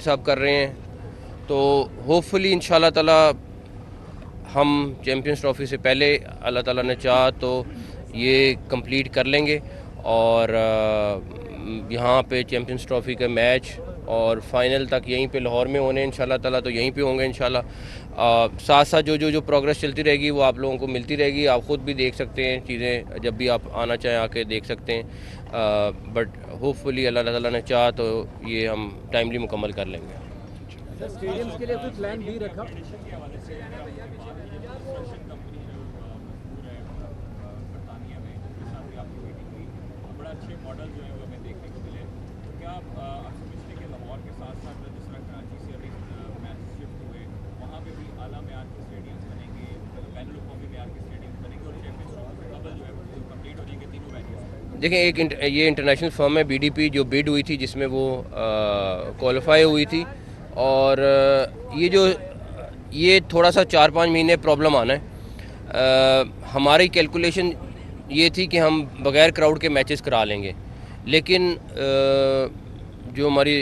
साहब कर रहे हैं, तो होपफुली इंशाल्लाह ताला हम चैम्पियंस ट्रॉफ़ी से पहले अल्लाह ताला ने चाहा तो ये कंप्लीट कर लेंगे और यहाँ पे चैम्पियंस ट्रॉफ़ी का मैच और फाइनल तक यहीं पे लाहौर में होने इंशाल्लाह ताला, तो यहीं पे होंगे इंशाल्लाह। साथ साथ जो प्रोग्रेस चलती रहेगी वो आप लोगों को मिलती रहेगी। आप ख़ुद भी देख सकते हैं चीज़ें, जब भी आप आना चाहें आके देख सकते हैं। बट होपफुली अल्लाह ताला ने चाहा तो ये हम टाइमली मुकम्मल कर लेंगे। स्टेडियम्स के लिए कोई प्लान भी रखा? अच्छे मॉडल जो है वो हमें देखने को मिले, तो क्या आप समझते हैं कि लाहौर के साथ साथ जिस तरह कराची से अभी मैच शिफ्ट हुए वहाँ पे भी आला मेयार के स्टेडियम्स बनेंगे, बैनुल अक़वामी मेयार के स्टेडियम्स बनेंगे और चैम्पियंस ट्रॉफी से कबल जो है वो कंप्लीट हो जाएंगे तीनों वेन्यूज़? देखिए, ये इंटरनेशनल फर्म है BDP जो बिड हुई थी, जिसमें वो क्वालिफाई हुई थी, और ये थोड़ा सा 4-5 महीने प्रॉब्लम आना है। हमारी कैलकुलेशन ये थी कि हम बग़ैर क्राउड के मैचेस करा लेंगे, लेकिन जो हमारी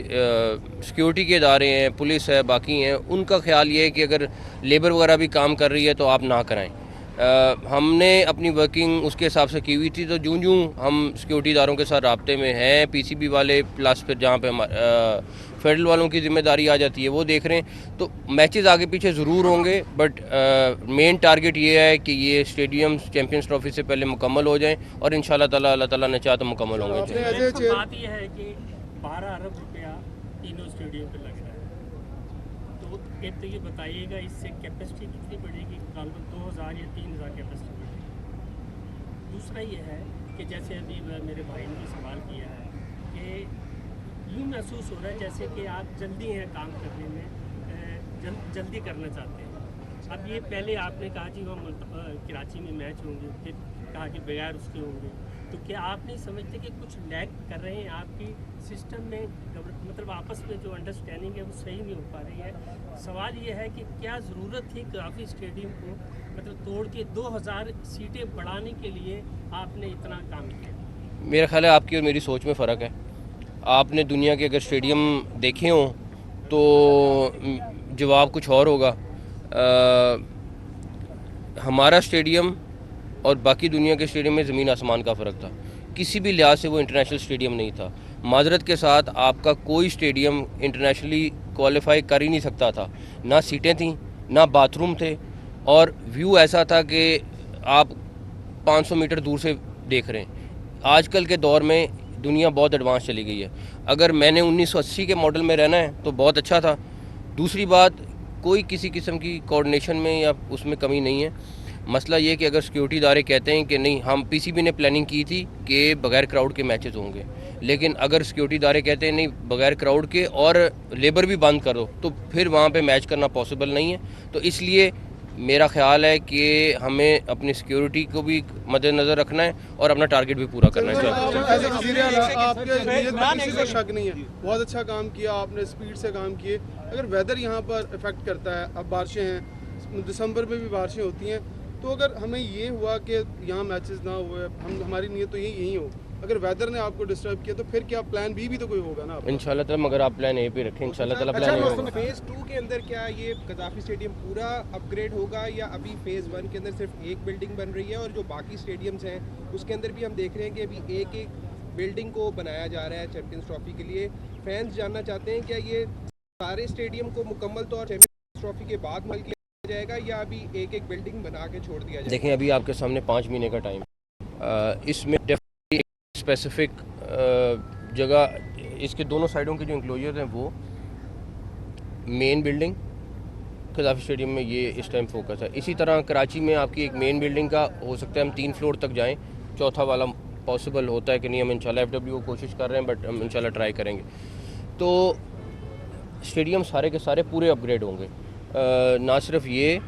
सिक्योरिटी के इदारे हैं, पुलिस है, बाकी हैं, उनका ख्याल ये है कि अगर लेबर वगैरह भी काम कर रही है तो आप ना कराएं। हमने अपनी वर्किंग उसके हिसाब से की हुई थी, तो जूँ हम सिक्योरिटी इदारों के साथ राब्ते में हैं, PCB वाले प्लस फिर जहाँ पे फेडरल वालों की जिम्मेदारी आ जाती है वो देख रहे हैं, तो मैचेस आगे पीछे ज़रूर होंगे। बट मेन टारगेट ये है कि ये स्टेडियम चैम्पियंस ट्रॉफी से पहले मुकम्मल हो जाएं और इंशाल्लाह ताला अल्लाह ताला ने चाहा तो मुकम्मल होंगे। बात यह है कि 12 अरब रुपया तीनों स्टेडियम पे लग रहा है, तो एक तो ये बताइएगा इससे कैपेसिटी कितनी बढ़ेगी? करीबन 2000 या 3000 कैपेसिटी बढ़ेगी। दूसरा ये है कि जैसे अभी मेरे भाई ने सवाल किया है कि यूँ महसूस हो रहा है जैसे कि आप जल्दी हैं काम करने में, जल्दी करना चाहते हैं। अब ये पहले आपने कहा जी हम कराची में मैच होंगे, फिर कहा कि बगैर उसके होंगे, तो क्या आप नहीं समझते कि कुछ लैग कर रहे हैं आपकी सिस्टम में? मतलब आपस में जो अंडरस्टैंडिंग है वो सही नहीं हो पा रही है। सवाल ये है कि क्या ज़रूरत थी काफ़ी स्टेडियम को मतलब तोड़ के 2000 सीटें बढ़ाने के लिए आपने इतना काम किया? मेरा ख्याल है आपकी और मेरी सोच में फ़र्क है। आपने दुनिया के अगर स्टेडियम देखे हों तो जवाब कुछ और होगा। हमारा स्टेडियम और बाकी दुनिया के स्टेडियम में ज़मीन आसमान का फ़र्क था। किसी भी लिहाज से वो इंटरनेशनल स्टेडियम नहीं था। माजरत के साथ आपका कोई स्टेडियम इंटरनेशनली क्वालिफाई कर ही नहीं सकता था। ना सीटें थीं, ना बाथरूम थे, और व्यू ऐसा था कि आप 500 मीटर दूर से देख रहे हैं। आजकल के दौर में दुनिया बहुत एडवांस चली गई है। अगर मैंने 1980 के मॉडल में रहना है तो बहुत अच्छा था। दूसरी बात, कोई किसी किस्म की कोऑर्डिनेशन में या उसमें कमी नहीं है। मसला ये कि अगर सिक्योरिटी इदारे कहते हैं कि नहीं, हम PCB ने प्लानिंग की थी कि बगैर क्राउड के मैचेस होंगे, लेकिन अगर सिक्योरिटी इदारे कहते हैं नहीं बगैर क्राउड के और लेबर भी बंद कर दो, तो फिर वहाँ पे मैच करना पॉसिबल नहीं है। तो इसलिए मेरा ख्याल है कि हमें अपनी सिक्योरिटी को भी मद्देनज़र रखना है और अपना टारगेट भी पूरा करना चाहिए। आपके को शक नहीं है, बहुत अच्छा काम किया आपने, स्पीड से काम किए। अगर वेदर यहाँ पर इफेक्ट करता है, अब बारिशें हैं, दिसंबर में भी बारिशें होती हैं, तो अगर हमें ये हुआ कि यहाँ मैचेस ना हुए, हमारी नीयत तो यही हो, अगर वेदर ने आपको डिस्टर्ब किया तो फिर क्या प्लान बी भी तो कोई होगा ना इंशाल्लाह ताला। मगर आप प्लान A पे रखें, इंशाल्लाह ताला प्लान A होगा। फेज़ 2 के अंदर क्या ये कदाफी स्टेडियम पूरा अपग्रेड होगा, या अभी फेज़ 1 के अंदर सिर्फ एक बिल्डिंग बन रही है और जो बाकी स्टेडियम्स हैं उसके अंदर भी हम देख रहे हैं कि अभी एक एक बिल्डिंग को बनाया जा रहा है चैम्पियंस ट्रॉफी के लिए? फैंस जानना चाहते हैं क्या ये सारे स्टेडियम को मुकम्मल तौर चैम्पियंस ट्रॉफी के बाद मल किया जाएगा या अभी एक एक बिल्डिंग बना के छोड़ दिया जाएगा? देखें, अभी आपके सामने 5 महीने का टाइम, इसमें डेफिनेटली स्पेसिफिक जगह, इसके दोनों साइडों के जो इंक्लोजर हैं वो मेन बिल्डिंग कज़ाफ़ी स्टेडियम में ये इस टाइम फोकस है। इसी तरह कराची में आपकी एक मेन बिल्डिंग का हो सकता है हम 3 फ्लोर तक जाएं, चौथा वाला पॉसिबल होता है कि नहीं, हम इंशाल्लाह FW कोशिश कर रहे हैं, बट हम इंशाल्लाह ट्राई करेंगे। तो स्टेडियम सारे के सारे पूरे अपग्रेड होंगे। ना सिर्फ ये,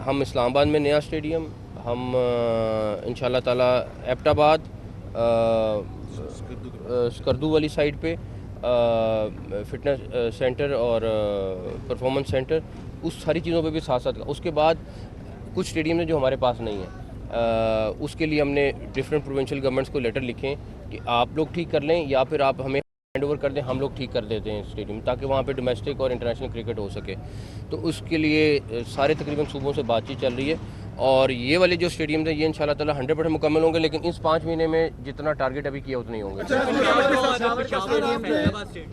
हम इस्लामाबाद में नया स्टेडियम, हम इंशाल्लाह ताला एबटाबाद, स्कर्दू वाली साइड पे फिटनेस सेंटर और परफॉर्मेंस सेंटर, उस सारी चीज़ों पे भी साथ साथ। उसके बाद कुछ स्टेडियम हैं जो हमारे पास नहीं है, उसके लिए हमने डिफरेंट प्रोविंशियल गवर्नमेंट्स को लेटर लिखे कि आप लोग ठीक कर लें या फिर आप हमें हैंड ओवर कर दें, हम लोग ठीक कर देते हैं स्टेडियम, ताकि वहाँ पे डोमेस्टिक और इंटरनेशनल क्रिकेट हो सके। तो उसके लिए सारे तकरीबन सूबों से बातचीत चल रही है और ये वाले जो स्टेडियम थे ये इंशाल्लाह ताला 100% मुकम्मल होंगे, लेकिन इस 5 महीने में जितना टारगेट अभी किया उतने ही होंगे।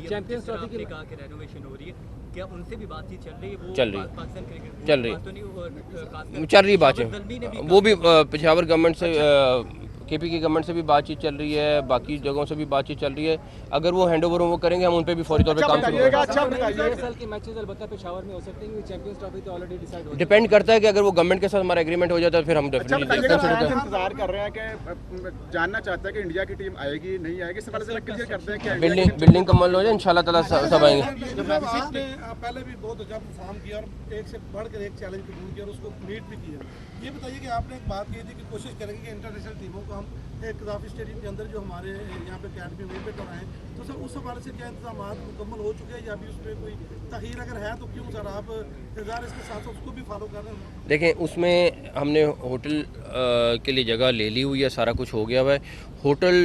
चैंपियंस ट्रॉफी की कहा कि रेनोवेशन हो रही है, क्या उनसे भी बातचीत चल रही है? वो चल रही है। पाकिस्तान क्रिकेट चल रही है। बात तो नहीं चल रही बातें, वो भी पेशावर गवर्नमेंट से केपी की गवर्नमेंट से भी बातचीत चल रही है, बाकी जगहों से भी बातचीत चल रही है। अगर वो हैंड ओवर वो करेंगे हम उन पर भी फौरी तौर पे काम शुरू करेंगे। अच्छा बताइए, साल के मैचेस अलबत्ता पेशावर में हो सकते हैं, चैंपियंस ट्रॉफी तो ऑलरेडी डिसाइड हो डिपेंड करता है कि अगर वो गवर्नमेंट के साथ हमारा एग्रीमेंट हो जाता है फिर हम डेफिनेटली इंतजार कर रहे हैं कि जानना चाहता है कि इंडिया की टीम आएगी नहीं आएगी, इससे पहले क्लियर करते हैं कि बिल्डिंग कम्पल हो जाए इंशाल्लाह ताला सब आएंगे। आपने पहले भी बहुत अच्छा परफॉर्म किया और एक से बढ़कर एक चैलेंज कबूल किया और उसको मीट भी किया। ये बताइए कि आपने एक बात की थी कि कोशिश करेंगे कि इंटरनेशनल टीमों को हम एक कदाफी स्टेडियम के अंदर जो हमारे यहाँ पे अकेडमी वहीं पे कराएं, तो सर उस हवाले से क्या इंतजाम मुकम्मल हो चुके हैं या अभी उसमें कोई तखीर अगर है तो क्यों सर आप इंतजार इसके साथ साथ उसको भी फॉलो कर रहे हैं? देखें, उसमें हमने होटल के लिए जगह ले ली हुई है, सारा कुछ हो गया हुआ है। होटल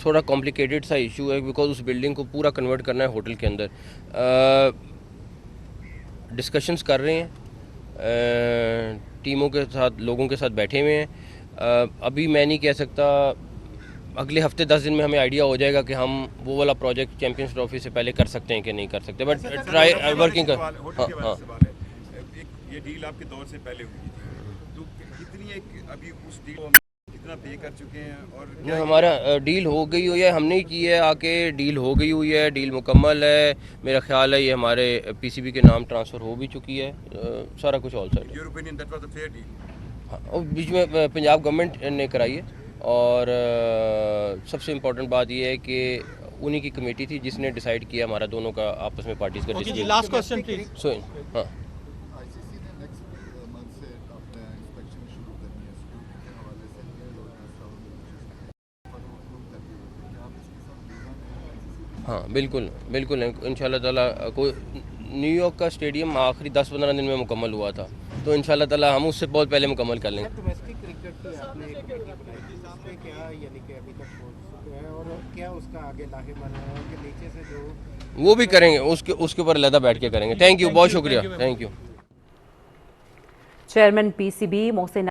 थोड़ा कॉम्प्लिकेटेड सा इशू है बिकॉज उस बिल्डिंग को पूरा कन्वर्ट करना है होटल के अंदर। डिस्कशंस कर रहे हैं, टीमों के साथ लोगों के साथ बैठे हुए हैं। अभी मैं नहीं कह सकता, अगले हफ्ते 10 दिन में हमें आइडिया हो जाएगा कि हम वो वाला प्रोजेक्ट चैंपियंस ट्रॉफी से पहले कर सकते हैं कि नहीं कर सकते, बट ट्राई वर्किंग कर। हाँ, ये डील आपके दौर से पहले हुई थी, तो कितनी अभी उस डील को कितना पे कर चुके हैं? और जो हमारा डील हो गई हुई है, हमने ही की है आके, डील हो गई हुई है, डील मुकम्मल है। मेरा ख्याल है ये हमारे पीसीबी के नाम ट्रांसफ़र हो भी चुकी है, सारा कुछ ऑल सेट है। Your opinion that was a fair deal? हाँ, और बीच में पंजाब गवर्नमेंट ने कराई है और सबसे इम्पोर्टेंट बात ये है कि उन्हीं की कमेटी थी जिसने डिसाइड किया हमारा दोनों का आपस में पार्टीज का डिसीजन। Last question please. हाँ, आईसीसी ने नेक्स्ट मंथ से अपना इंस्पेक्शन शुरू करनी है सिक्योरिटी के हवाले से क्या आप इसके साथ जुड़ना है? हाँ, बिल्कुल बिल्कुल इंशाल्लाह ताला। कोई न्यूयॉर्क का स्टेडियम आखिरी 10-15 दिन में मुकम्मल हुआ था, तो इंशाल्लाह ताला हम उससे बहुत पहले मुकम्मल कर लेंगे। डोमेस्टिक क्रिकेट की आपने एक कमेटी बनाई थी, जिसमें क्या यानी कि अभी तक हो चुका है और क्या उसका आगे लाहेमन है कि नीचे से जो वो भी करेंगे, उसके ऊपर अलहदा बैठ के करेंगे। थैंक यू, बहुत शुक्रिया, thank you. Chairman PCB Mohsin